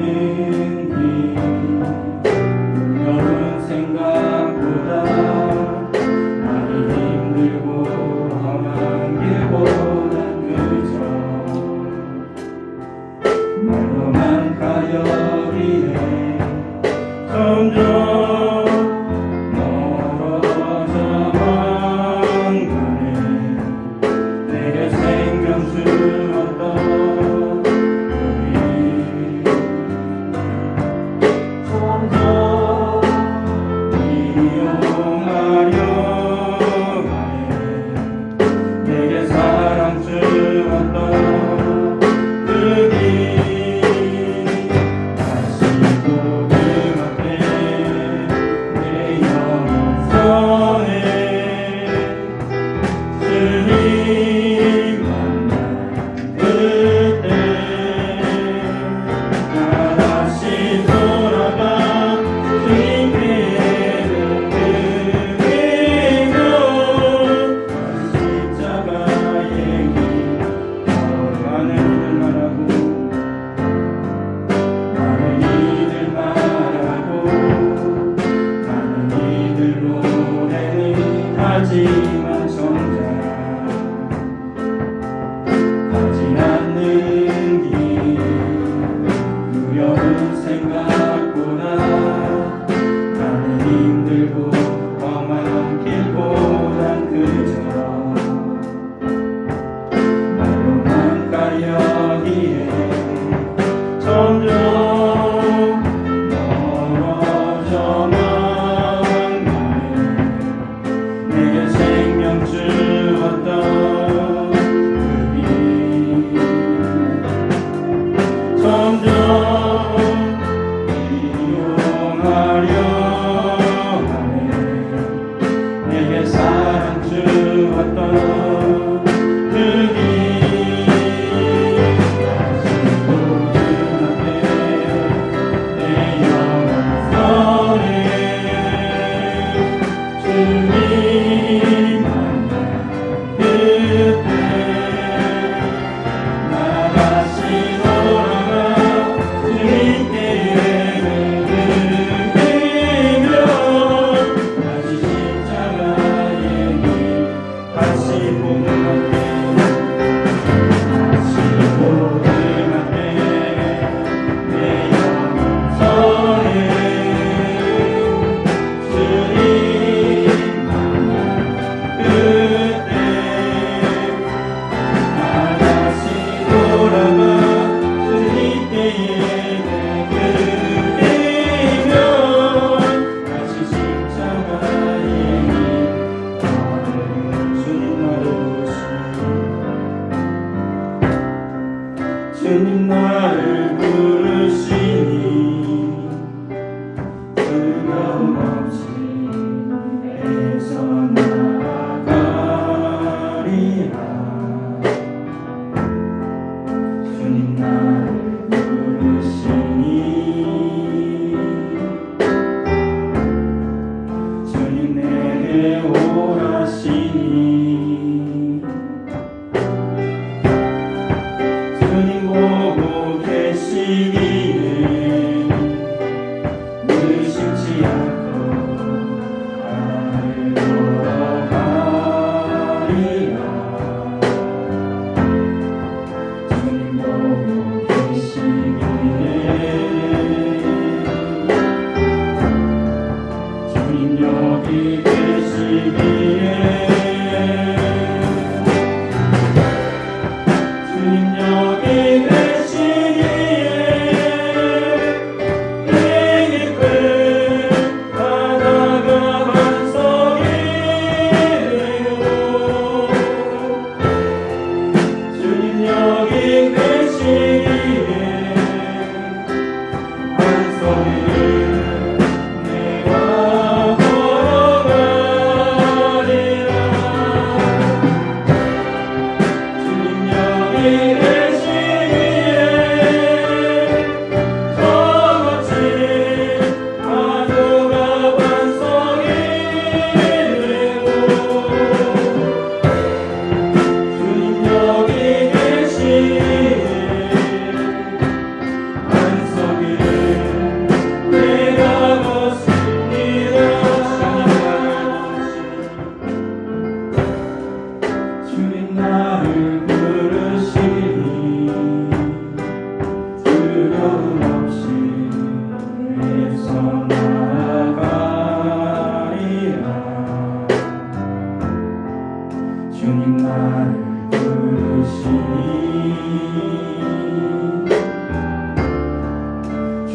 않는 길 두려운 생각보다 많이 힘들고 험한 길보다 그저 말로만 가여기에 점점 하지만 정작 하진 않는 길 두려운 생각보다 나는 힘들고 험한 길보단 그저 말로만 가려기에 점점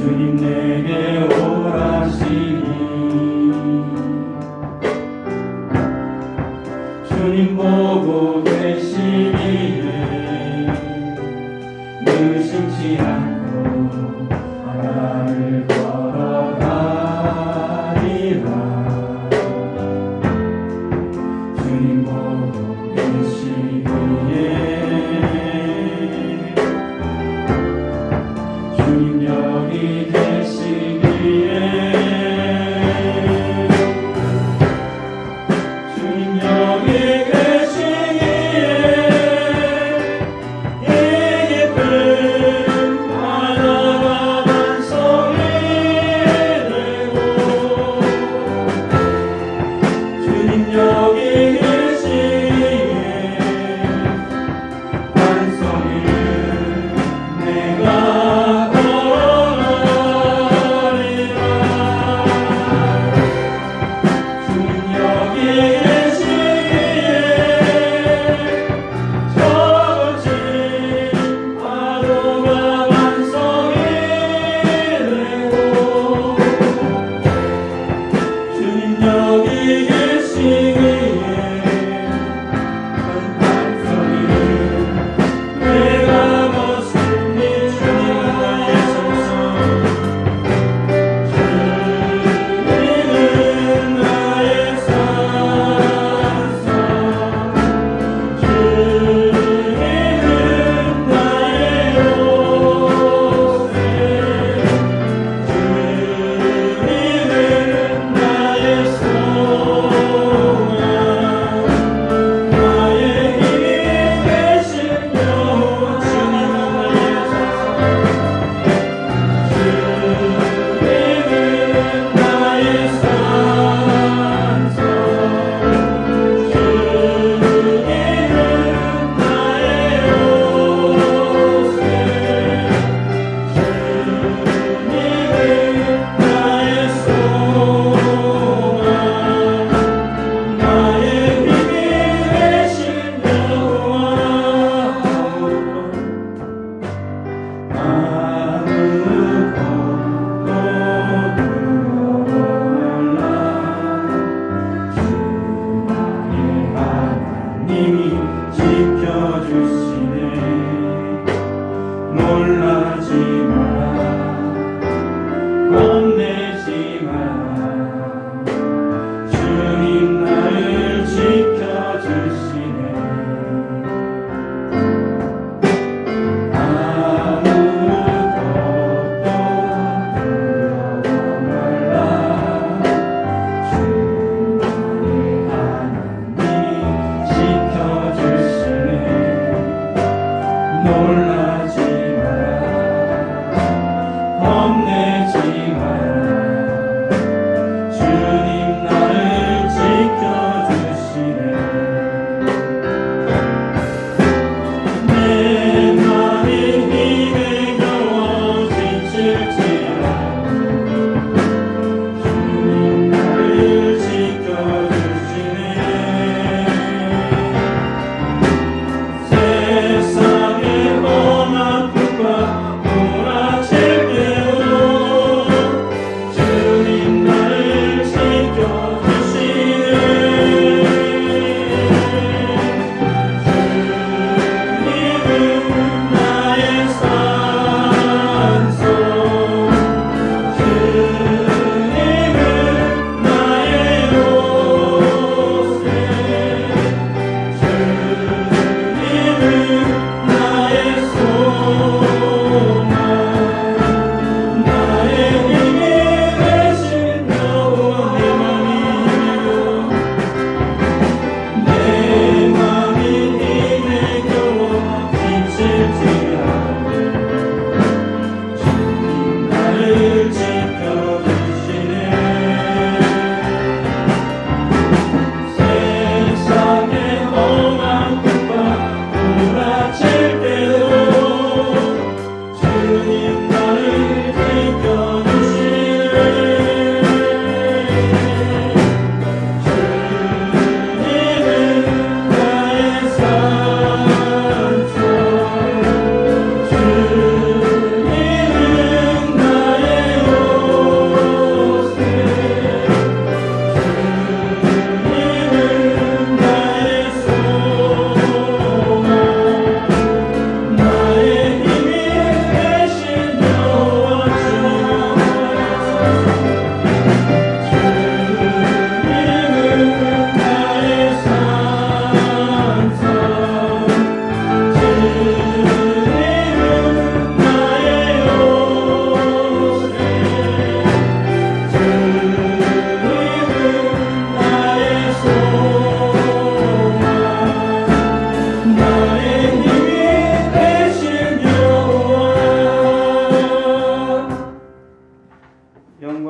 주님 내게 오라시니 주님 보고 계시기에 의심치 않고 바다를 걸어가리라 주님 보고 계시기에 주님 여기 계시기에 주님 여기 계시기에 이 깊은 바다가 반성이 되고 주님 여기 계시기에 반성을 내가 걸어가리라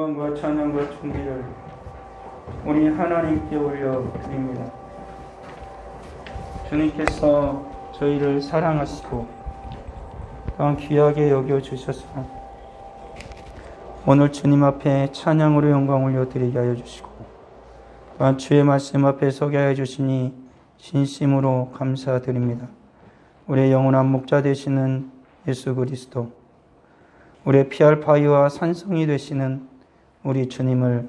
영광과 찬양과 존귀를 우리 하나님께 올려드립니다. 주님께서 저희를 사랑하시고 또한 귀하게 여겨주셔서 오늘 주님 앞에 찬양으로 영광 올려드리게 하여 주시고 또한 주의 말씀 앞에 서게 하여 주시니 진심으로 감사드립니다. 우리의 영원한 목자 되시는 예수 그리스도, 우리의 피할 바위와 산성이 되시는 우리 주님을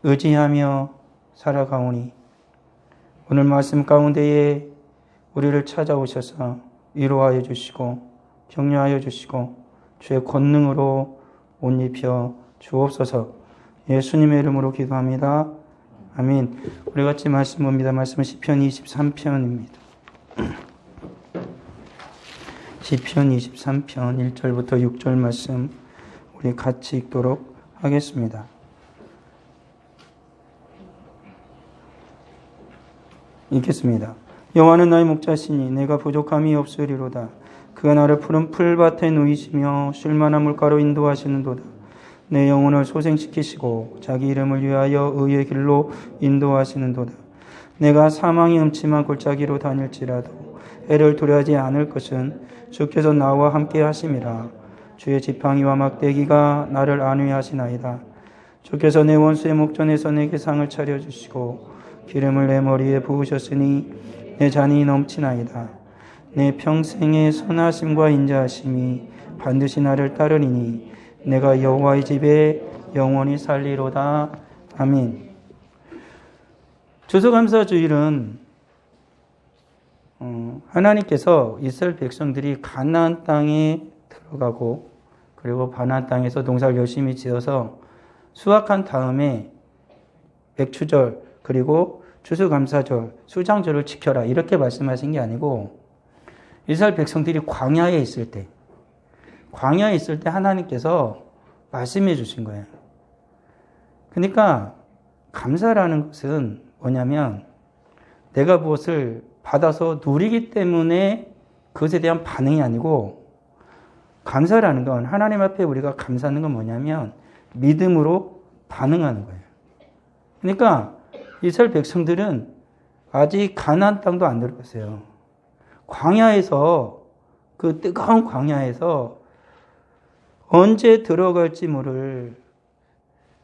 의지하며 살아가오니 오늘 말씀 가운데에 우리를 찾아오셔서 위로하여 주시고 격려하여 주시고 주의 권능으로 옷 입혀 주옵소서. 예수님의 이름으로 기도합니다. 아멘. 우리 같이 말씀 봅니다. 말씀은 시편 23편입니다. 시편 23편 1절부터 6절 말씀 우리 같이 읽도록 하겠습니다. 읽겠습니다. 여호와는 나의 목자시니 내가 부족함이 없으리로다. 그가 나를 푸른 풀밭에 누이시며 쉴만한 물가로 인도하시는도다. 내 영혼을 소생시키시고 자기 이름을 위하여 의의 길로 인도하시는도다. 내가 사망의 음침한 골짜기로 다닐지라도 해를 두려워하지 않을 것은 주께서 나와 함께 하심이라. 주의 지팡이와 막대기가 나를 안위하시나이다. 주께서 내 원수의 목전에서 내게 상을 차려주시고 기름을 내 머리에 부으셨으니 내 잔이 넘치나이다. 내 평생의 선하심과 인자하심이 반드시 나를 따르리니 내가 여호와의 집에 영원히 살리로다. 아멘. 추수감사주일은 하나님께서 이스라엘 백성들이 가나안 땅에 들어가고 그리고 가나안 땅에서 농사를 열심히 지어서 수확한 다음에 백추절 그리고 추수감사절, 수장절을 지켜라 이렇게 말씀하신 게 아니고 이스라엘 백성들이 광야에 있을 때 하나님께서 말씀해 주신 거예요. 그러니까 감사라는 것은 뭐냐면 내가 무엇을 받아서 누리기 때문에 그것에 대한 반응이 아니고 감사라는 건 하나님 앞에 우리가 감사하는 건 뭐냐면 믿음으로 반응하는 거예요. 그러니까 이스라엘 백성들은 아직 가나안 땅도 안 들어갔어요. 광야에서 그 뜨거운 광야에서 언제 들어갈지 모를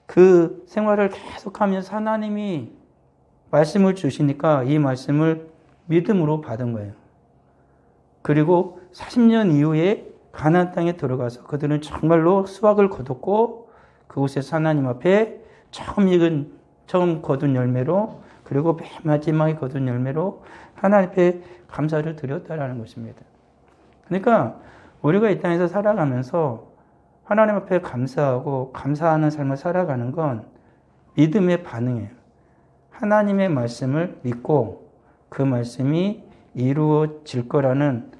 그 생활을 계속하면서 하나님이 말씀을 주시니까 이 말씀을 믿음으로 받은 거예요. 그리고 40년 이후에 가나안 땅에 들어가서 그들은 정말로 수확을 거뒀고 그곳에서 하나님 앞에 처음 거둔 열매로 그리고 맨 마지막에 거둔 열매로 하나님 앞에 감사를 드렸다라는 것입니다. 그러니까 우리가 이 땅에서 살아가면서 하나님 앞에 감사하고 감사하는 삶을 살아가는 건 믿음의 반응이에요. 하나님의 말씀을 믿고 그 말씀이 이루어질 거라는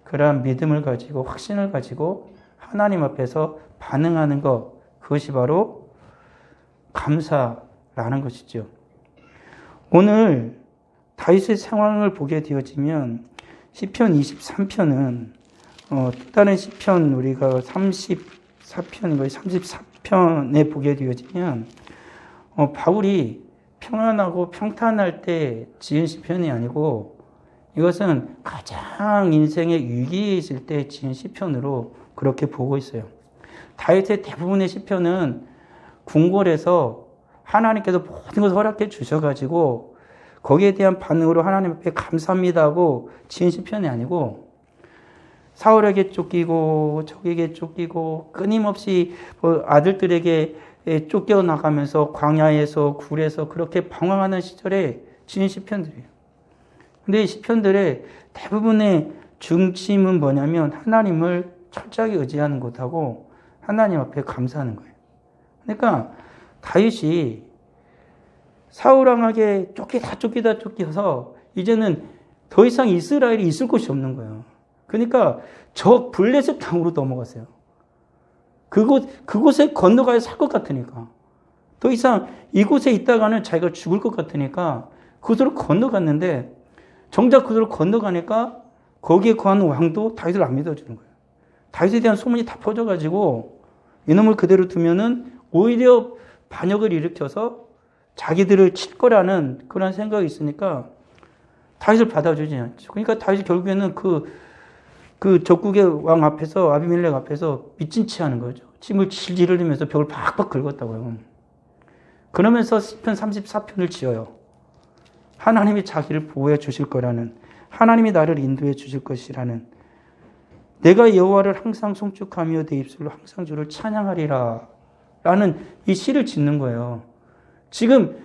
그러한 믿음을 가지고 확신을 가지고 하나님 앞에서 반응하는 것, 그것이 바로 감사라는 것이죠. 오늘 다윗의 상황을 보게 되어지면 시편 23편은 또 다른 시편 우리가 34편인가요? 34편에 보게 되어지면 바울이 평안하고 평탄할 때 지은 시편이 아니고 이것은 가장 인생의 위기에 있을 때 지은 시편으로 그렇게 보고 있어요. 다윗의 대부분의 시편은 궁궐에서 하나님께서 모든 것을 허락해 주셔가지고 거기에 대한 반응으로 하나님 앞에 감사합니다 하고 지은 시편이 아니고 사울에게 쫓기고 적에게 쫓기고 끊임없이 아들들에게 쫓겨나가면서 광야에서 굴에서 그렇게 방황하는 시절에 지은 시편들이에요. 근데 이 시편들의 대부분의 중심은 뭐냐면 하나님을 철저하게 의지하는 것하고 하나님 앞에 감사하는 거예요. 그러니까 다윗이 사울왕에게 쫓기다 이제는 더 이상 이스라엘이 있을 곳이 없는 거예요. 그러니까 저 블레셋 땅으로 넘어갔어요. 그곳에 건너가야 살 것 같으니까. 더 이상 이곳에 있다가는 자기가 죽을 것 같으니까 그곳으로 건너갔는데 정작 그곳으로 건너가니까 거기에 거하는 왕도 다윗을 안 믿어주는 거예요. 다윗에 대한 소문이 다 퍼져가지고 이놈을 그대로 두면은 오히려 반역을 일으켜서 자기들을 칠 거라는 그런 생각이 있으니까 다윗을 받아주지 않죠. 그러니까 다윗이 결국에는 그 적국의 왕 앞에서, 아비멜렉 앞에서 미친 치 하는 거죠. 침을 질질 흘리면서 벽을 박박 긁었다고요. 그러면서 시편 34편을 지어요. 하나님이 자기를 보호해 주실 거라는, 하나님이 나를 인도해 주실 것이라는, 내가 여호와를 항상 송축하며 내 입술로 항상 주를 찬양하리라 라는 이 시를 짓는 거예요. 지금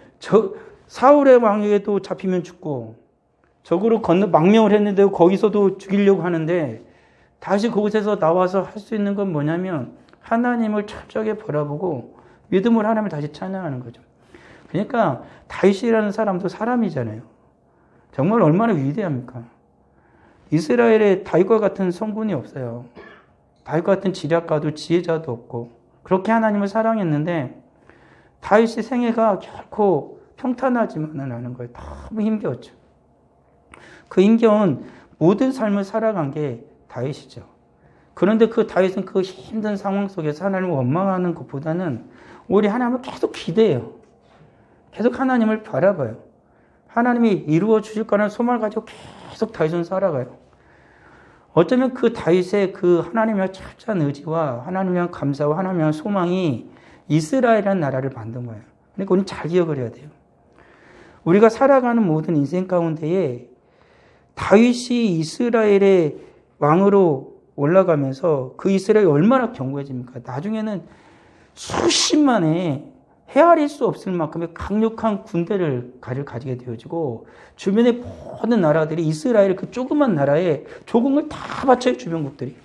사울의 왕에게도 잡히면 죽고 적으로 망명을 했는데 거기서도 죽이려고 하는데 다시 그곳에서 나와서 할 수 있는 건 뭐냐면 하나님을 철저하게 바라보고 믿음으로 하나님을 다시 찬양하는 거죠. 그러니까 다윗이라는 사람도 사람이잖아요. 정말 얼마나 위대합니까? 이스라엘에 다윗과 같은 성군이 없어요. 다윗과 같은 지략가도 지혜자도 없고 그렇게 하나님을 사랑했는데 다윗의 생애가 결코 평탄하지만은 않은 거예요. 너무 힘겨웠죠. 그 힘겨운 모든 삶을 살아간 게 다윗이죠. 그런데 그 다윗은 그 힘든 상황 속에서 하나님을 원망하는 것보다는 오히려 하나님을 계속 기대해요. 계속 하나님을 바라봐요. 하나님이 이루어 주실 거라는 소망을 가지고 계속 다윗은 살아가요. 어쩌면 그 다윗의 그 하나님의 철저한 의지와 하나님에 대한 감사와 하나님에 대한 소망이 이스라엘이라는 나라를 만든 거예요. 그러니까 우리는 잘 기억을 해야 돼요. 우리가 살아가는 모든 인생 가운데에 다윗이 이스라엘의 왕으로 올라가면서 그 이스라엘이 얼마나 견고해집니까? 나중에는 수십만의 헤아릴 수 없을 만큼의 강력한 군대를 가지게 되어지고 주변의 모든 나라들이 이스라엘 그 조그만 나라에 조공을 다 바쳐요. 주변국들이.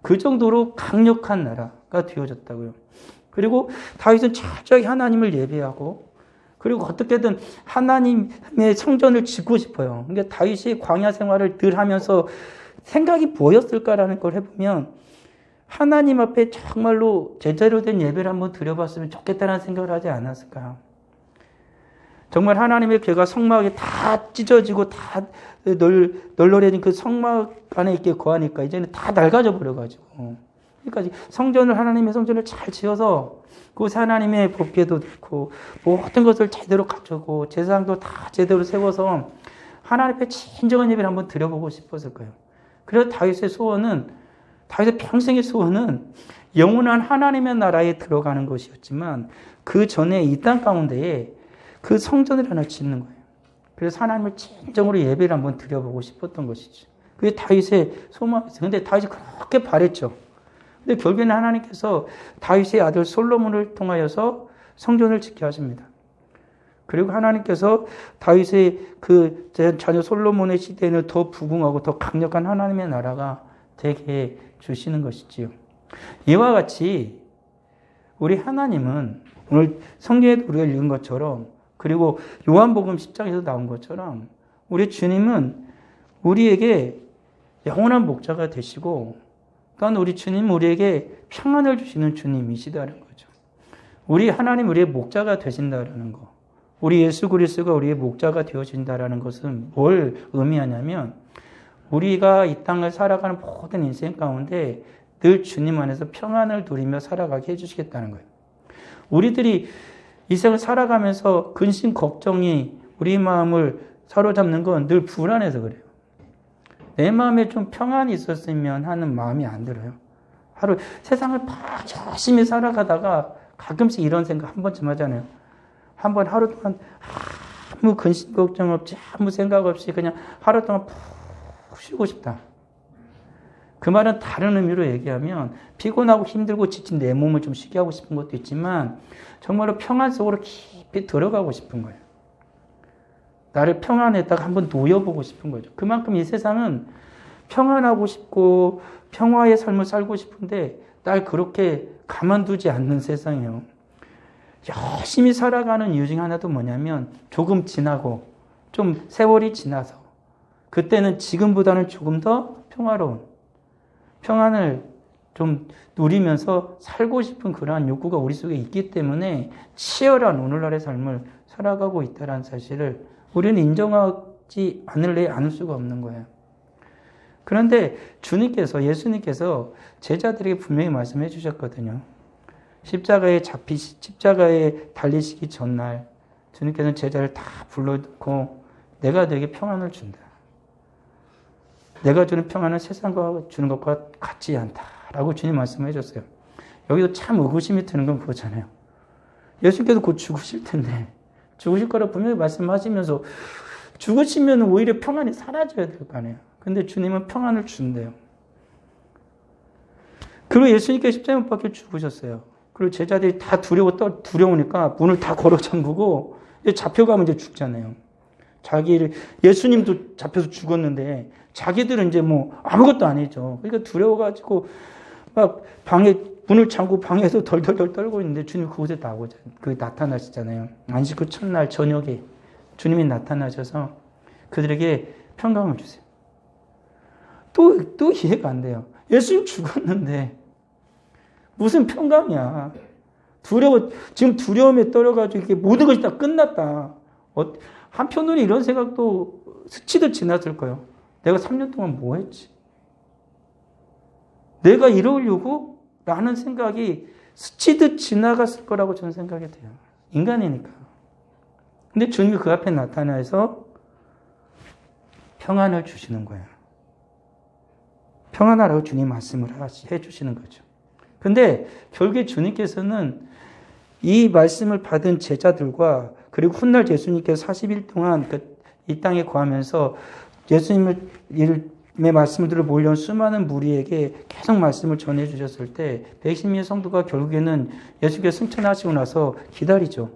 그 정도로 강력한 나라가 되어졌다고요. 그리고 다윗은 철저히 하나님을 예배하고 그리고 어떻게든 하나님의 성전을 짓고 싶어요. 그러니까 다윗이 광야 생활을 늘 하면서 생각이 뭐였을까라는 걸 해보면 하나님 앞에 정말로 제대로 된 예배를 한번 드려봤으면 좋겠다는 생각을 하지 않았을까. 정말 하나님의 괴가 성막에 다 찢어지고 다 널널해진 그 성막 안에 있게 거하니까 이제는 다 낡아져 버려가지고. 그러니까 성전을 하나님의 성전을 잘 지어서 그곳에 하나님의 법궤도 넣고 모든 것을 제대로 갖추고 제사장도 다 제대로 세워서 하나님 앞에 진정한 예배를 한번 드려보고 싶었을 거예요. 그래서 다윗의 평생의 소원은 영원한 하나님의 나라에 들어가는 것이었지만 그 전에 이 땅 가운데에 그 성전을 하나 짓는 거예요. 그래서 하나님을 진정으로 예배를 한번 드려보고 싶었던 것이죠. 그게 다윗의 소망이었어요. 근데 다윗이 그렇게 바랬죠. 근데 결국에는 하나님께서 다윗의 아들 솔로몬을 통하여서 성전을 짓게 하십니다. 그리고 하나님께서 다윗의 그 자녀 솔로몬의 시대에는 더 부궁하고 더 강력한 하나님의 나라가 되게 주시는 것이지요. 이와 같이 우리 하나님은 오늘 성경에도 우리가 읽은 것처럼 그리고 요한복음 10장에서 나온 것처럼 우리 주님은 우리에게 영원한 목자가 되시고 또한 우리 주님은 우리에게 평안을 주시는 주님이시다는 거죠. 우리 하나님 우리의 목자가 되신다라는 거. 우리 예수 그리스도가 우리의 목자가 되어진다라는 것은 뭘 의미하냐면 우리가 이 땅을 살아가는 모든 인생 가운데 늘 주님 안에서 평안을 누리며 살아가게 해주시겠다는 거예요. 우리들이 이 생을 살아가면서 근심 걱정이 우리 마음을 사로잡는 건 늘 불안해서 그래요. 내 마음에 좀 평안이 있었으면 하는 마음이 안 들어요. 하루 세상을 열심히 살아가다가 가끔씩 이런 생각 한 번쯤 하잖아요. 한번 하루 동안 아무 근심 걱정 없이 아무 생각 없이 그냥 하루 동안 푹 쉬고 싶다. 그 말은 다른 의미로 얘기하면 피곤하고 힘들고 지친 내 몸을 좀 쉬게 하고 싶은 것도 있지만 정말로 평안 속으로 깊이 들어가고 싶은 거예요. 나를 평안에다가 한번 놓여보고 싶은 거죠. 그만큼 이 세상은 평안하고 싶고 평화의 삶을 살고 싶은데 날 그렇게 가만두지 않는 세상이에요. 열심히 살아가는 이유 중 하나도 뭐냐면 조금 지나고 좀 세월이 지나서 그때는 지금보다는 조금 더 평화로운 평안을 좀 누리면서 살고 싶은 그러한 욕구가 우리 속에 있기 때문에 치열한 오늘날의 삶을 살아가고 있다는 사실을 우리는 인정하지 않을 수가 없는 거예요. 그런데 예수님께서 제자들에게 분명히 말씀해 주셨거든요. 십자가에 달리시기 전날 주님께서는 제자를 다 불러놓고 내가 너에게 평안을 준다. 내가 주는 평안은 세상과 주는 것과 같지 않다라고 주님 말씀해 줬어요. 여기도 참 의구심이 드는 건 그거잖아요. 예수님께서 곧 죽으실 텐데 죽으실 거라 분명히 말씀하시면서 죽으시면 오히려 평안이 사라져야 될 거 아니에요. 근데 주님은 평안을 준대요. 그리고 예수님께서 십자가에 못 박혀 죽으셨어요. 그리고 제자들이 다 두려우니까 문을 다 걸어 잠그고 이제 잡혀가면 이제 죽잖아요. 예수님도 잡혀서 죽었는데 자기들은 이제 뭐 아무것도 아니죠. 그러니까 두려워가지고 막 문을 잠그고 방에서 덜덜덜 떨고 있는데 주님 그곳에 나타나시잖아요. 안식 후 첫날 저녁에 주님이 나타나셔서 그들에게 평강을 주세요. 또 이해가 안 돼요. 예수님 죽었는데 무슨 평강이야. 지금 두려움에 떨어가지고 이게 모든 것이 다 끝났다. 한편으로 이런 생각도 스치듯 지났을 거예요. 내가 3년 동안 뭐 했지? 내가 이러려고? 라는 생각이 스치듯 지나갔을 거라고 저는 생각이 돼요. 인간이니까. 근데 주님이 그 앞에 나타나서 평안을 주시는 거예요. 평안하라고 주님 말씀을 해주시는 거죠. 근데 결국에 주님께서는 이 말씀을 받은 제자들과 그리고 훗날 예수님께서 40일 동안 이 땅에 거하면서 예수님의 말씀을 들어 몰려온 수많은 무리에게 계속 말씀을 전해주셨을 때 120명의 성도가 결국에는 예수께서 승천하시고 나서 기다리죠.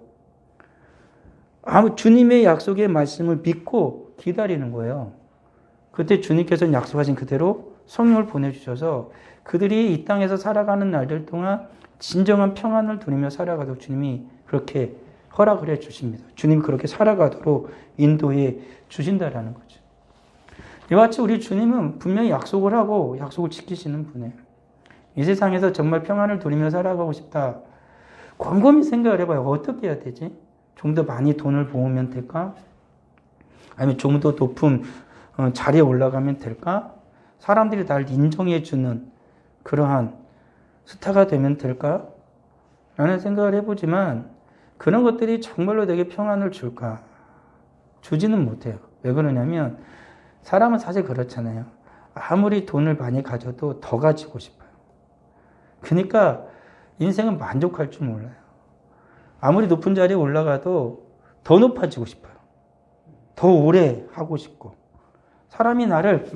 주님의 약속의 말씀을 믿고 기다리는 거예요. 그때 주님께서는 약속하신 그대로 성령을 보내주셔서 그들이 이 땅에서 살아가는 날들 동안 진정한 평안을 누리며 살아가도록 주님이 그렇게 허락을 해 주십니다. 주님이 그렇게 살아가도록 인도해 주신다라는 거죠. 이와 같이 우리 주님은 분명히 약속을 하고 약속을 지키시는 분이에요. 이 세상에서 정말 평안을 누리며 살아가고 싶다. 곰곰이 생각을 해봐요. 어떻게 해야 되지? 좀 더 많이 돈을 모으면 될까? 아니면 좀 더 높은 자리에 올라가면 될까? 사람들이 날 인정해주는 그러한 스타가 되면 될까? 라는 생각을 해보지만 그런 것들이 정말로 내게 평안을 줄까? 주지는 못해요. 왜 그러냐면 사람은 사실 그렇잖아요. 아무리 돈을 많이 가져도 더 가지고 싶어요. 그러니까 인생은 만족할 줄 몰라요. 아무리 높은 자리에 올라가도 더 높아지고 싶어요. 더 오래 하고 싶고. 사람이 나를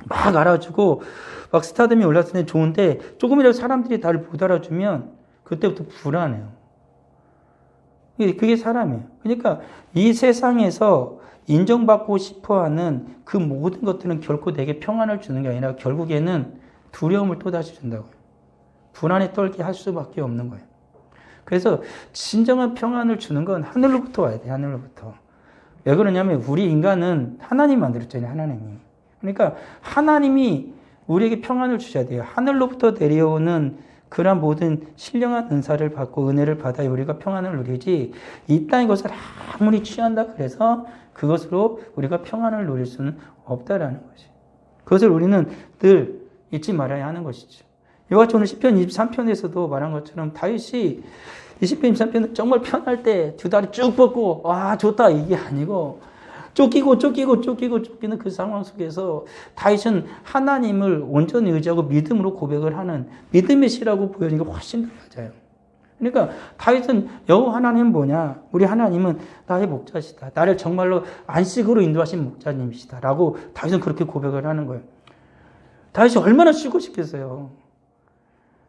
막 알아주고 막 스타덤이 올랐을 때 좋은데 조금이라도 사람들이 나를 못 알아주면 그때부터 불안해요. 그게 사람이에요. 그러니까 이 세상에서 인정받고 싶어하는 그 모든 것들은 결코 내게 평안을 주는 게 아니라 결국에는 두려움을 또다시 준다고요. 불안에 떨게 할 수밖에 없는 거예요. 그래서 진정한 평안을 주는 건 하늘로부터 와야 돼요. 하늘로부터. 왜 그러냐면 우리 인간은 하나님 만들었잖아요. 하나님이. 그러니까 하나님이 우리에게 평안을 주셔야 돼요. 하늘로부터 내려오는 그런 모든 신령한 은사를 받고 은혜를 받아야 우리가 평안을 누리지 이 땅의 것을 아무리 취한다 그래서 그것으로 우리가 평안을 누릴 수는 없다라는 것이. 그것을 우리는 늘 잊지 말아야 하는 것이죠. 이와 같이 오늘 시편 23편에서도 말한 것처럼 다윗이 이 시편 23편은 정말 편할 때 두 다리 쭉 뻗고 와 좋다 이게 아니고 쫓기는 그 상황 속에서 다윗은 하나님을 온전히 의지하고 믿음으로 고백을 하는 믿음의 시라고 보여지는 게 훨씬 더 맞아요. 그러니까 다윗은 여호와 하나님은 뭐냐? 우리 하나님은 나의 목자시다. 나를 정말로 안식으로 인도하신 목자님이시다. 라고 다윗은 그렇게 고백을 하는 거예요. 다윗이 얼마나 쉬고 싶겠어요.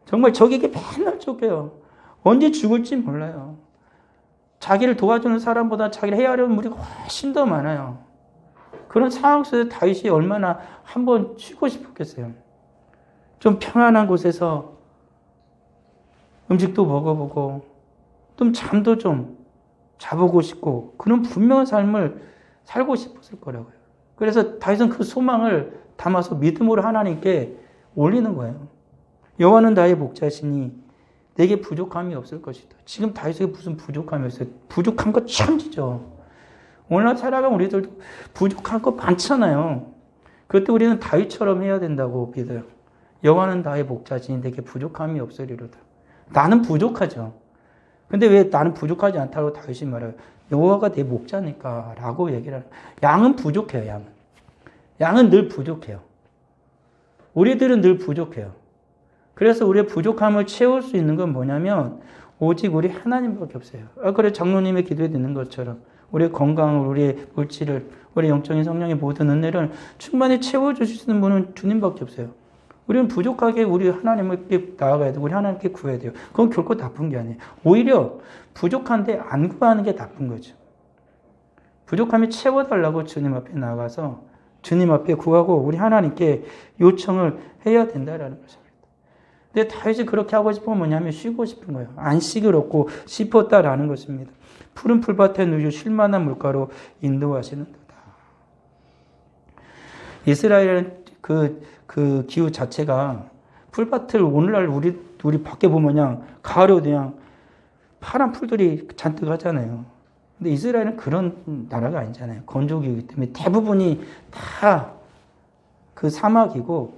정말 적에게 맨날 쫓겨요. 언제 죽을지 몰라요. 자기를 도와주는 사람보다 자기를 해하려는 무리가 훨씬 더 많아요. 그런 상황 속에서 다윗이 얼마나 한번 쉬고 싶었겠어요. 좀 평안한 곳에서 음식도 먹어보고 좀 잠도 좀 자보고 싶고 그런 분명한 삶을 살고 싶었을 거라고요. 그래서 다윗은 그 소망을 담아서 믿음으로 하나님께 올리는 거예요. 여호와는 나의 목자시니 내게 부족함이 없을 것이다. 지금 다윗에게 무슨 부족함이 없어요? 부족한 거 참지죠. 오늘날 살아가면 우리들도 부족한 거 많잖아요. 그때 우리는 다윗처럼 해야 된다고 믿어요. 여호와는 나의 목자시니 내게 부족함이 없으리로다. 나는 부족하죠. 근데 왜 나는 부족하지 않다고 다윗이 말해요? 여호와가 내 목자니까 라고 얘기를 하는 거예요. 양은 부족해요. 양은. 양은 늘 부족해요. 우리들은 늘 부족해요. 그래서 우리의 부족함을 채울 수 있는 건 뭐냐면 오직 우리 하나님밖에 없어요. 그래 장로님의 기도에 듣는 것처럼 우리의 건강을, 우리의 물질을, 우리 영적인 성령의 모든 은혜를 충만히 채워주실 수 있는 분은 주님밖에 없어요. 우리는 부족하게 우리 하나님께 나아가야 돼요. 우리 하나님께 구해야 돼요. 그건 결코 나쁜 게 아니에요. 오히려 부족한데 안 구하는 게 나쁜 거죠. 부족함이 채워달라고 주님 앞에 나가서 주님 앞에 구하고 우리 하나님께 요청을 해야 된다라는 것입니다. 근데 다윗이 그렇게 하고 싶으면 뭐냐면 쉬고 싶은 거예요. 안식을 얻고 싶었다라는 것입니다. 푸른 풀밭에 누유 쉴만한 물가로 인도하시는 도다. 이스라엘은 그 기후 자체가 풀밭을 오늘날 우리 밖에 보면 그냥 가을에도 그냥 파란 풀들이 잔뜩 하잖아요. 근데 이스라엘은 그런 나라가 아니잖아요. 건조기이기 때문에 대부분이 다 그 사막이고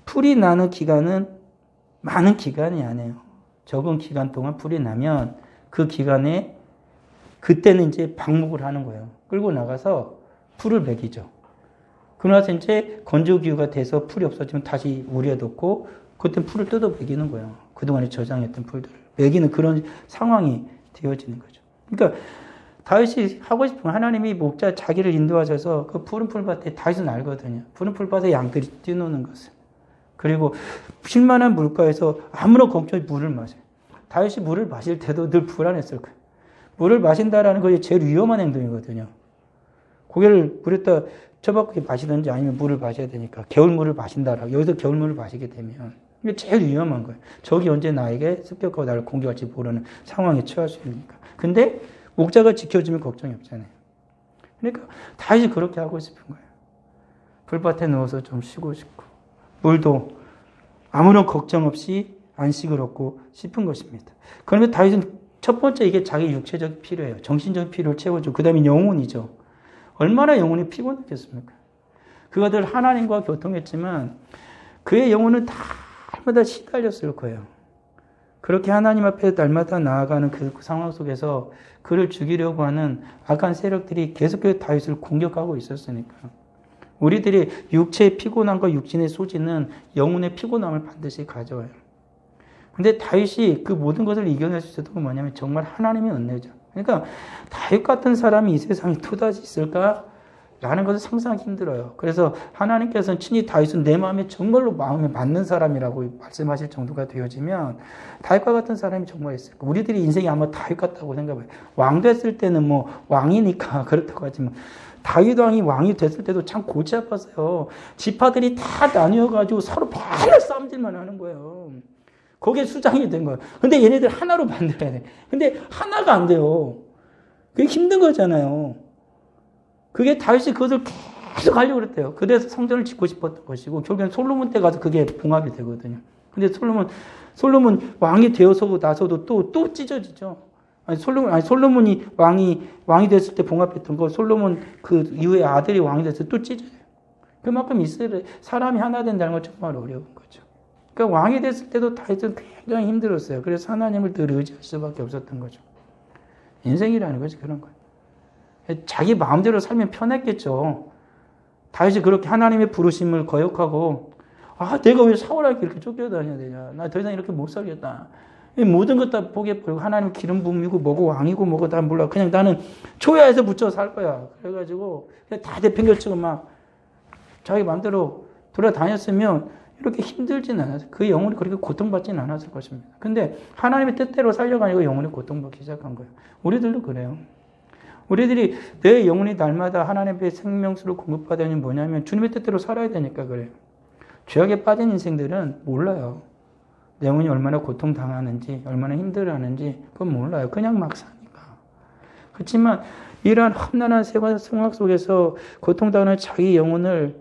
풀이 나는 기간은 많은 기간이 아니에요. 적은 기간 동안 풀이 나면 그 기간에 그때는 이제 방목을 하는 거예요. 끌고 나가서 풀을 먹이죠. 그러나서 이제 건조기후가 돼서 풀이 없어지면 다시 우리에 넣고 그때 풀을 뜯어 먹이는 거예요. 그동안에 저장했던 풀들을 먹이는 그런 상황이 되어지는 거죠. 그러니까 다윗이 하고 싶은 하나님이 목자 자기를 인도하셔서 그 푸른 풀밭에 다윗은 알거든요. 푸른 풀밭에 양들이 뛰노는 것을. 그리고 쉴만한 물가에서 아무런 걱정 없이 물을 마셔요. 다윗이 물을 마실 때도 늘 불안했을 거예요. 물을 마신다라는 것이 제일 위험한 행동이거든요. 고개를 물에다 쳐박고 마시든지 아니면 물을 마셔야 되니까 겨울물을 마신다라고. 여기서 겨울물을 마시게 되면 이게 제일 위험한 거예요. 적이 언제 나에게 습격하고 나를 공격할지 모르는 상황에 처할 수 있으니까. 근데 목자가 지켜주면 걱정이 없잖아요. 그러니까 다윗이 그렇게 하고 싶은 거예요. 풀밭에 누워서 좀 쉬고 싶고 물도 아무런 걱정 없이 안식을 얻고 싶은 것입니다. 그러면 다윗은 첫 번째 이게 자기 육체적 필요예요. 정신적 필요를 채워주고 그 다음에 영혼이죠. 얼마나 영혼이 피곤했겠습니까? 그가 늘 하나님과 교통했지만 그의 영혼은 날마다 시달렸을 거예요. 그렇게 하나님 앞에 날마다 나아가는 그 상황 속에서 그를 죽이려고 하는 악한 세력들이 계속해서 다윗을 공격하고 있었으니까. 우리들이 육체의 피곤함과 육신의 소진은 영혼의 피곤함을 반드시 가져와요. 근데 다윗이 그 모든 것을 이겨낼 수 있었던 건 뭐냐면 정말 하나님의 은혜죠. 그러니까 다윗 같은 사람이 이 세상에 또다시 있을까? 라는 것을 상상하기 힘들어요. 그래서 하나님께서는 친히 다윗은 내 마음에 정말로 마음에 맞는 사람이라고 말씀하실 정도가 되어지면 다윗과 같은 사람이 정말 있을까? 우리들이 인생이 아마 다윗 같다고 생각해요. 왕 됐을 때는 뭐 왕이니까 그렇다고 하지만 다윗 왕이 됐을 때도 참 골치 아팠어요. 지파들이 다 나뉘어가지고 서로 맨날 싸움질만 하는 거예요. 거기에 수장이 된 거예요. 근데 얘네들 하나로 만들어야 돼. 근데 하나가 안 돼요. 그게 힘든 거잖아요. 그게 다윗이 그것을 계속 하려고 그랬대요. 그래서 성전을 짓고 싶었던 것이고 결국엔 솔로몬 때 가서 그게 봉합이 되거든요. 근데 솔로몬 왕이 되어서 나서도 또 찢어지죠. 솔로몬이 왕이 됐을 때 봉합했던 거 솔로몬 그 이후에 아들이 왕이 됐을 때 또 찢어져요. 그만큼 이스라엘 사람이 하나 된다는 건 정말 어려운 거죠. 그러니까 왕이 됐을 때도 다윗은 굉장히 힘들었어요. 그래서 하나님을 늘 의지할 수밖에 없었던 거죠. 인생이라는 것이 그런 거예요. 자기 마음대로 살면 편했겠죠. 다윗이 그렇게 하나님의 부르심을 거역하고 내가 왜 사울에게 이렇게 쫓겨다녀야 되냐. 나 더 이상 이렇게 못 살겠다. 모든 것 다 포기해버리고 하나님 기름 부음이고 뭐고 왕이고 뭐고 다 몰라. 그냥 나는 초야에서 붙여 살 거야. 그래가지고 그냥 다 내팽겨치고 막 자기 마음대로 돌아다녔으면 이렇게 힘들진 않았어요. 그 영혼이 그렇게 고통받지는 않았을 것입니다. 근데 하나님의 뜻대로 살려가니까 영혼이 고통받기 시작한 거예요. 우리들도 그래요. 우리들이 내 영혼이 날마다 하나님의 생명수를 공급받으면 뭐냐면 주님의 뜻대로 살아야 되니까 그래요. 죄악에 빠진 인생들은 몰라요. 내 영혼이 얼마나 고통당하는지 얼마나 힘들어하는지 그건 몰라요. 그냥 막 사니까. 그렇지만 이러한 험난한 생활 속에서 고통당하는 자기 영혼을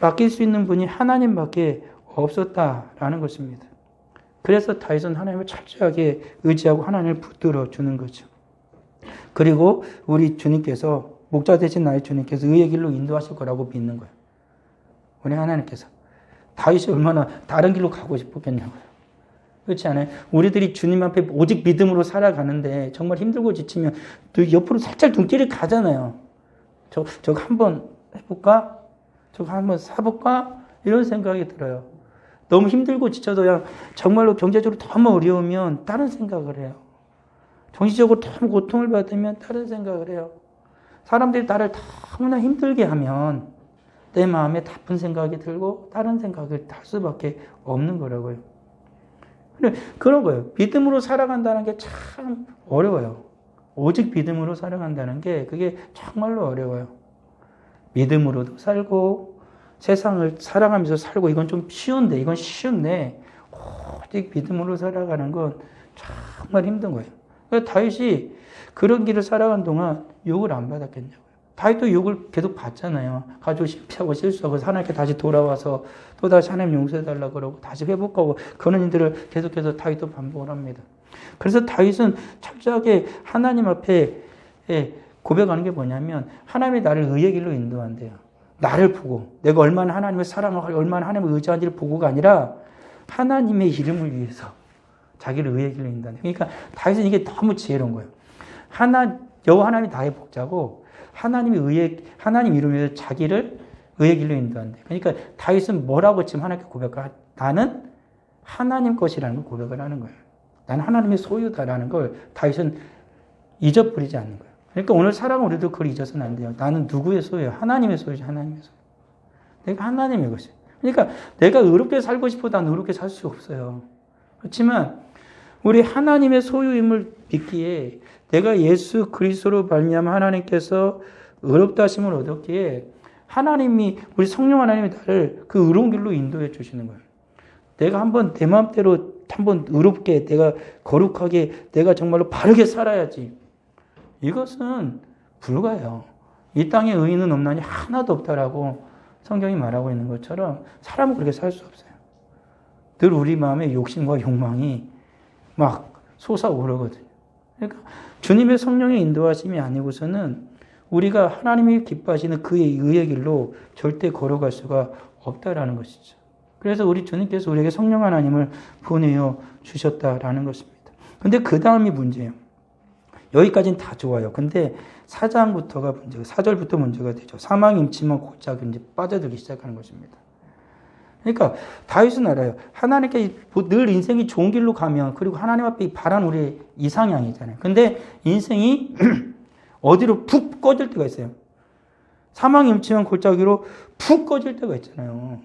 맡길 수 있는 분이 하나님밖에 없었다라는 것입니다. 그래서 다윗은 하나님을 철저하게 의지하고 하나님을 붙들어 주는 거죠. 그리고 우리 주님께서 목자 되신 나의 주님께서 의의 길로 인도하실 거라고 믿는 거예요. 우리 하나님께서 다윗이 얼마나 다른 길로 가고 싶었겠냐고요. 그렇지 않아요? 우리들이 주님 앞에 오직 믿음으로 살아가는데 정말 힘들고 지치면 또 옆으로 살짝 눈길이 가잖아요. 저거 한번 해볼까? 저거 한번 사볼까? 이런 생각이 들어요. 너무 힘들고 지쳐도 그냥 정말로 경제적으로 너무 어려우면 다른 생각을 해요. 정신적으로 너무 고통을 받으면 다른 생각을 해요. 사람들이 나를 너무나 힘들게 하면 내 마음에 나쁜 생각이 들고 다른 생각을 할 수밖에 없는 거라고요. 그런 거예요. 믿음으로 살아간다는 게 참 어려워요. 오직 믿음으로 살아간다는 게 그게 정말로 어려워요. 믿음으로도 살고 세상을 살아가면서 살고 이건 좀 쉬운데 이건 쉬운데 오직 믿음으로 살아가는 건 정말 힘든 거예요. 그러니까 다윗이 그런 길을 살아간 동안 욕을 안 받았겠냐고요. 다윗도 욕을 계속 받잖아요. 가지고 실패하고 실수하고 하나님께 다시 돌아와서 또 다시 하나님 용서해달라고 그러고 다시 회복하고 그런 일들을 계속해서 다윗도 반복을 합니다. 그래서 다윗은 철저하게 하나님 앞에 고백하는 게 뭐냐면 하나님이 나를 의의 길로 인도한대요. 나를 보고 내가 얼마나 하나님을 사랑하고 얼마나 하나님을 의지하는지를 보고가 아니라 하나님의 이름을 위해서 자기를 의의 길로 인도한대요. 그러니까 다윗은 이게 너무 지혜로운 거예요. 여호와 하나님이 나의 복자고 하나님 이름으로 자기를 의의 길로 인도한대. 그러니까 다윗은 뭐라고 지금 하나님께 고백을 나는 하나님 것이라는 걸 고백을 하는 거예요. 나는 하나님의 소유다라는 걸 다윗은 잊어버리지 않는 거예요. 그러니까 오늘 살아가는 우리도 그걸 잊어서는 안 돼요. 나는 누구의 소유예요? 하나님의 소유지, 하나님의 소유. 내가 하나님의 것이에요. 그러니까 내가 의롭게 살고 싶어도 난 의롭게 살 수 없어요. 그렇지만 우리 하나님의 소유임을 믿기에 내가 예수 그리스도로 말미암아 하나님께서 의롭다 하심을 얻었기에 하나님이 우리 성령 하나님이 나를 그 의로운 길로 인도해 주시는 거예요. 내가 한번 내 마음대로 한번 의롭게 내가 거룩하게 내가 정말로 바르게 살아야지. 이것은 불가해요. 이 땅에 의인은 없나니 하나도 없다라고 성경이 말하고 있는 것처럼 사람은 그렇게 살 수 없어요. 늘 우리 마음의 욕심과 욕망이 막 솟아오르거든요. 그러니까 주님의 성령의 인도하심이 아니고서는 우리가 하나님이 기뻐하시는 그의 의의 길로 절대 걸어갈 수가 없다라는 것이죠. 그래서 우리 주님께서 우리에게 성령 하나님을 보내어 주셨다라는 것입니다. 근데 그 다음이 문제예요. 여기까지는 다 좋아요. 근데 4장부터가 문제가, 4절부터 문제가 되죠. 사망이 임치면 곧장 이제 빠져들기 시작하는 것입니다. 그러니까 다윗은 알아요. 하나님께 늘 인생이 좋은 길로 가면 그리고 하나님 앞에 바란 우리의 이상향이잖아요. 근데 인생이 어디로 푹 꺼질 때가 있어요. 사망이 임치면 골짜기로 푹 꺼질 때가 있잖아요.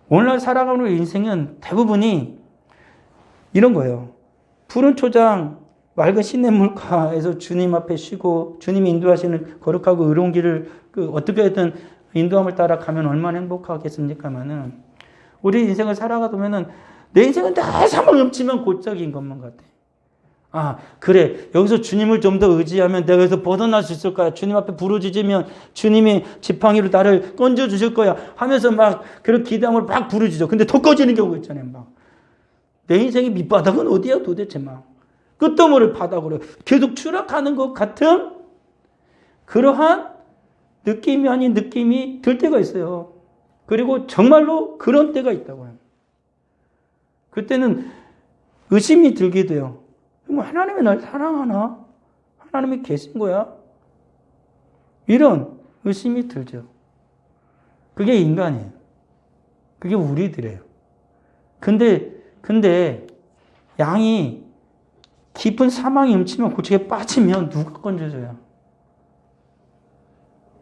오늘날 살아가는 우리 인생은 대부분이 이런 거예요. 푸른 초장 맑은 시냇물가에서 주님 앞에 쉬고 주님이 인도하시는 거룩하고 의로운 길을 어떻게든 인도함을 따라 가면 얼마나 행복하겠습니까마는 우리 인생을 살아가다 보면은 내 인생은 다 사망 넘치면 골짜기인 것만 같아. 아, 그래. 여기서 주님을 좀 더 의지하면 내가 여기서 벗어날 수 있을 거야. 주님 앞에 부르짖으면 주님이 지팡이로 나를 건져 주실 거야. 하면서 막 그런 기대함을 막 부르짖어. 근데 더 꺼지는 경우가 있잖아요. 막. 내 인생의 밑바닥은 어디야 도대체 막. 끝도 모를 바닥으로 계속 추락하는 것 같은 그러한 느낌이 아닌 느낌이 들 때가 있어요. 그리고 정말로 그런 때가 있다고요. 그때는 의심이 들게 돼요. 하나님이 날 사랑하나? 하나님이 계신 거야? 이런 의심이 들죠. 그게 인간이에요. 그게 우리들이에요. 근데 양이 깊은 사망이 음치면 골짜기에 빠지면 누가 건져줘요?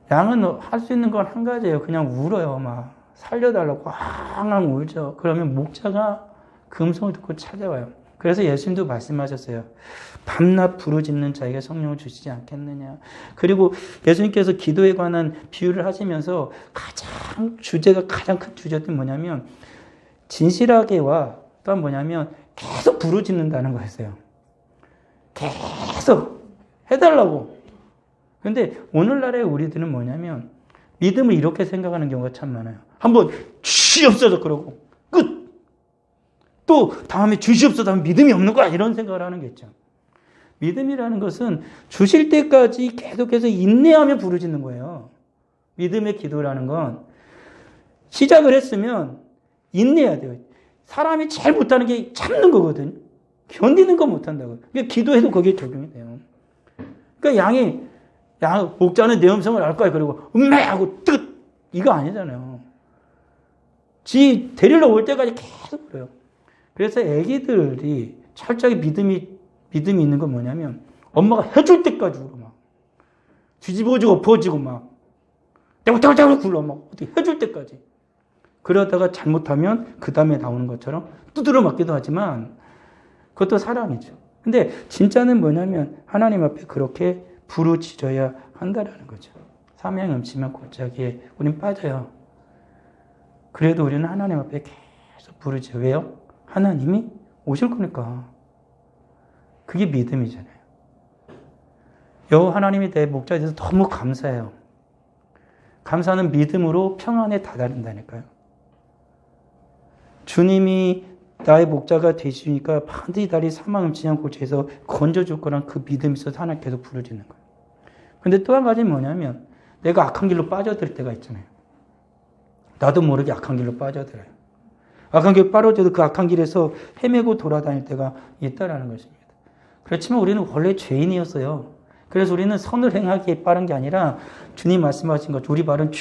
양은 할 수 있는 건 한 가지예요. 그냥 울어요. 막 살려달라고 앙앙 울죠. 그러면 목자가 그 음성을 듣고 찾아와요. 그래서 예수님도 말씀하셨어요. 밤낮 부르짖는 자에게 성령을 주시지 않겠느냐. 그리고 예수님께서 기도에 관한 비유를 하시면서 가장 큰 주제는 뭐냐면 진실하게와 또한 뭐냐면 계속 부르짖는다는 거였어요. 계속 해달라고. 근데 오늘날의 우리들은 뭐냐면 믿음을 이렇게 생각하는 경우가 참 많아요. 한번 주시옵소서 그러고 끝. 또 다음에 주시옵소서 하면 믿음이 없는 거야 이런 생각을 하는 게 있죠. 믿음이라는 것은 주실 때까지 계속해서 인내하며 부르짖는 거예요. 믿음의 기도라는 건 시작을 했으면 인내해야 돼요. 사람이 제일 못하는 게 참는 거거든요. 견디는 거 못한다고요. 그러니까 기도해도 거기에 적용이 돼요. 그러니까 목자는 내 음성을 알 거야. 그리고 하고 뜻 이거 아니잖아요. 지 데리러 올 때까지 계속 그래요. 그래서 애기들이 철저히 믿음이 있는 건 뭐냐면 엄마가 해줄 때까지 울어 막 뒤집어지고 엎어지고 막 떼굴떼굴 굴러 막 어떻게 해줄 때까지. 그러다가 잘못하면 그 다음에 나오는 것처럼 두드려 맞기도 하지만 그것도 사랑이죠. 근데 진짜는 뭐냐면 하나님 앞에 그렇게 부르짖어야 한다라는 거죠. 사명이 없지만 골짜기에 우린 빠져요. 그래도 우리는 하나님 앞에 계속 부르짖어요. 왜요? 하나님이 오실 거니까. 그게 믿음이잖아요. 여호와 하나님이 내 목자에 대해서 너무 감사해요. 감사는 믿음으로 평안에 다다른다니까요. 주님이 나의 목자가 되시니까 반드시 다리 사망 없지 않고 골짜기에서 건져줄 거란 그 믿음이 있어서 하나님 계속 부르짖는 거예요. 근데 또 한 가지는 뭐냐면 내가 악한 길로 빠져들 때가 있잖아요. 나도 모르게 악한 길로 빠져들어요. 악한 길로 빠져도 그 악한 길에서 헤매고 돌아다닐 때가 있다라는 것입니다. 그렇지만 우리는 원래 죄인이었어요. 그래서 우리는 선을 행하기에 빠른 게 아니라 주님 말씀하신 것, 우리 발은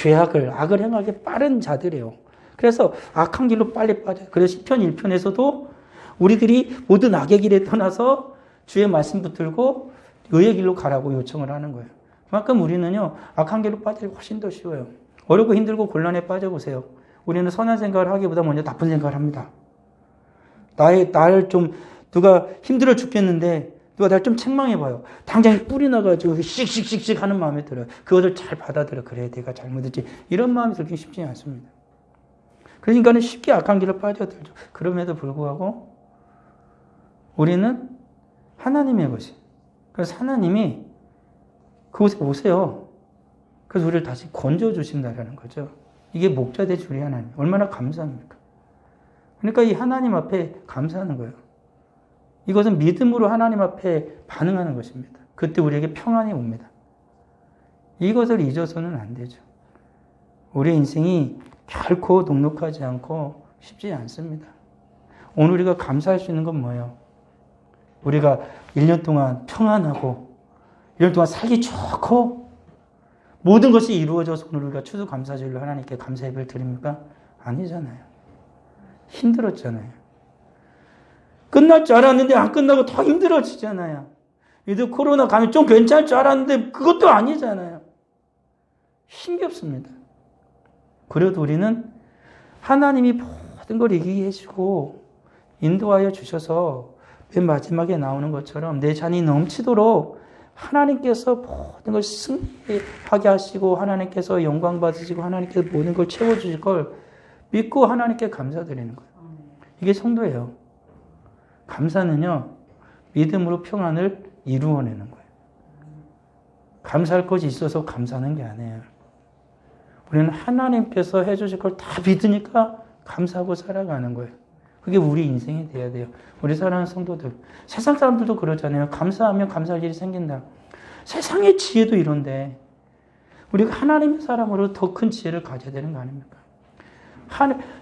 악을 행하기에 빠른 자들이에요. 그래서 악한 길로 빨리 빠져요. 그래서 시편 1편에서도 우리들이 모든 악의 길에 떠나서 주의 말씀 붙들고 의의 길로 가라고 요청을 하는 거예요. 그만큼 우리는요, 악한 길로 빠지기 훨씬 더 쉬워요. 어렵고 힘들고 곤란에 빠져보세요. 우리는 선한 생각을 하기보다 먼저 나쁜 생각을 합니다. 나를 좀, 누가 힘들어 죽겠는데, 누가 날 좀 책망해봐요. 당장 뿔이 나가지고 씩씩씩씩 하는 마음이 들어요. 그것을 잘 받아들여. 그래, 내가 잘못했지. 이런 마음이 들기 쉽지 않습니다. 그러니까는 쉽게 악한 길로 빠져들죠. 그럼에도 불구하고 우리는 하나님의 것이. 그래서 하나님이 그곳에 오세요. 그래서 우리를 다시 건져주신다는 거죠. 이게 목자 되신 우리 하나님. 얼마나 감사합니까? 그러니까 이 하나님 앞에 감사하는 거예요. 이것은 믿음으로 하나님 앞에 반응하는 것입니다. 그때 우리에게 평안이 옵니다. 이것을 잊어서는 안 되죠. 우리의 인생이 결코 녹록하지 않고 쉽지 않습니다. 오늘 우리가 감사할 수 있는 건 뭐예요? 우리가 1년 동안 평안하고 1년 동안 살기 좋고 모든 것이 이루어져서 오늘 우리가 추수감사절로 하나님께 감사 예배를 드립니까? 아니잖아요. 힘들었잖아요. 끝날 줄 알았는데 안 끝나고 더 힘들어지잖아요. 이들 코로나 가면 좀 괜찮을 줄 알았는데 그것도 아니잖아요. 힘겹습니다. 그래도 우리는 하나님이 모든 걸 이기게 해주고 인도하여 주셔서 맨 마지막에 나오는 것처럼 내 잔이 넘치도록 하나님께서 모든 걸 승리하게 하시고 하나님께서 영광 받으시고 하나님께서 모든 걸 채워주실 걸 믿고 하나님께 감사드리는 거예요. 이게 성도예요. 감사는요, 믿음으로 평안을 이루어내는 거예요. 감사할 것이 있어서 감사하는 게 아니에요. 우리는 하나님께서 해주실 걸 다 믿으니까 감사하고 살아가는 거예요. 그게 우리 인생이 돼야 돼요. 우리 사랑하는 성도들. 세상 사람들도 그러잖아요. 감사하면 감사할 일이 생긴다. 세상의 지혜도 이런데 우리가 하나님의 사람으로 더 큰 지혜를 가져야 되는 거 아닙니까?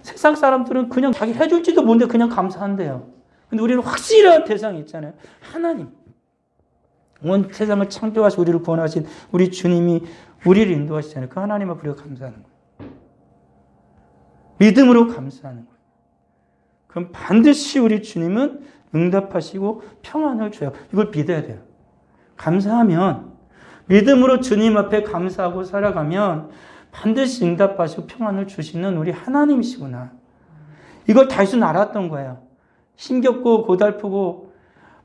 세상 사람들은 그냥 자기 해줄지도 모르는데 그냥 감사한대요. 근데 우리는 확실한 대상이 있잖아요. 하나님. 온 세상을 창조하시고 우리를 구원하신 우리 주님이 우리를 인도하시잖아요. 그 하나님 앞에 우리가 감사하는 거예요. 믿음으로 감사하는 거예요. 그럼 반드시 우리 주님은 응답하시고 평안을 줘요. 이걸 믿어야 돼요. 감사하면, 믿음으로 주님 앞에 감사하고 살아가면 반드시 응답하시고 평안을 주시는 우리 하나님이시구나. 이걸 다윗은 알았던 거예요. 힘겹고 고달프고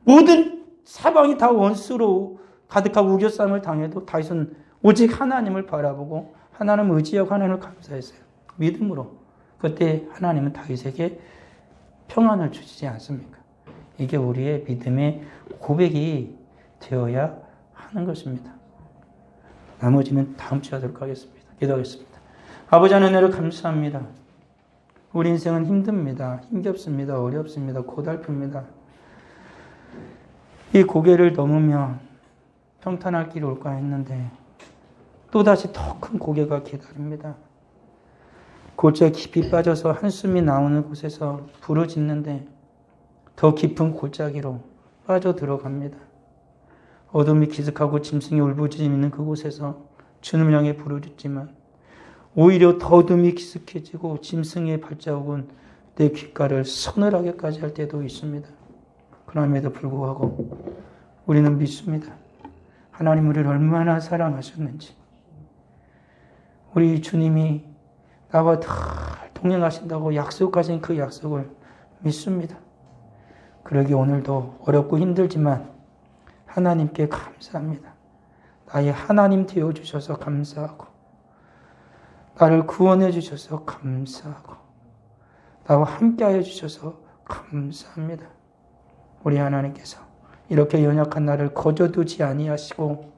모든 사방이 다 원수로 가득하고 우겨싸움을 당해도 다윗은 오직 하나님을 바라보고 하나님을 의지하고 하나님을 감사했어요. 믿음으로. 그때 하나님은 다윗에게 평안을 주시지 않습니까? 이게 우리의 믿음의 고백이 되어야 하는 것입니다. 나머지는 다음 주에 하도록 하겠습니다. 기도하겠습니다. 아버지 하나님을 감사합니다. 우리 인생은 힘듭니다. 힘겹습니다. 어렵습니다. 고달픕니다. 이 고개를 넘으면 평탄할 길이 올까 했는데 또다시 더 큰 고개가 기다립니다. 골짜 깊이 빠져서 한숨이 나오는 곳에서 부르짖는데 더 깊은 골짜기로 빠져 들어갑니다. 어둠이 기득하고 짐승이 울부짖는 그곳에서 주님을 향해 부르짖지만 오히려 더 어둠이 기득해지고 짐승의 발자국은 내 귓가를 서늘하게까지 할 때도 있습니다. 그럼에도 불구하고 우리는 믿습니다. 하나님 우리를 얼마나 사랑하셨는지, 우리 주님이 나와 다 동행하신다고 약속하신 그 약속을 믿습니다. 그러기 오늘도 어렵고 힘들지만 하나님께 감사합니다. 나의 하나님 되어주셔서 감사하고, 나를 구원해 주셔서 감사하고, 나와 함께하여 주셔서 감사합니다. 우리 하나님께서 이렇게 연약한 나를 거저두지 아니하시고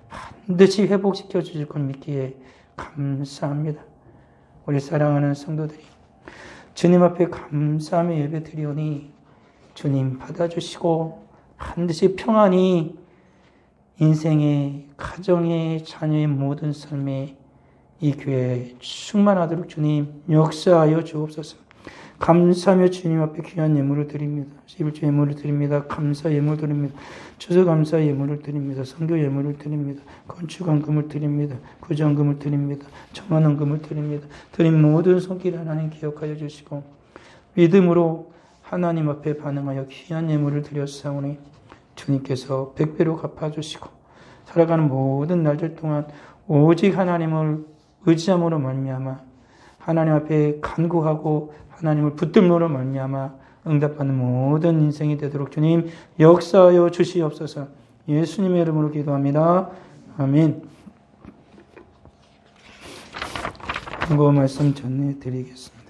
반드시 회복시켜 주실 걸 믿기에 감사합니다. 우리 사랑하는 성도들이 주님 앞에 감사함의 예배 드리오니 주님 받아주시고 반드시 평안히 인생의, 가정의, 자녀의 모든 삶에 이 교회에 충만하도록 주님 역사하여 주옵소서. 감사하며 주님 앞에 귀한 예물을 드립니다. 11조 예물을 드립니다. 감사 예물 드립니다. 추수감사 예물을 드립니다. 선교 예물을 드립니다. 건축원금을 드립니다. 구정금을 드립니다. 청원원금을 드립니다. 드린 모든 손길 하나님 기억하여 주시고 믿음으로 하나님 앞에 반응하여 귀한 예물을 드렸사오니 주님께서 백배로 갚아주시고 살아가는 모든 날들 동안 오직 하나님을 의지함으로 말미암아 하나님 앞에 간구하고 하나님을 붙들므로 말미암아 응답받는 모든 인생이 되도록 주님 역사하여 주시옵소서. 예수님의 이름으로 기도합니다. 아멘. 그 말씀 전해드리겠습니다.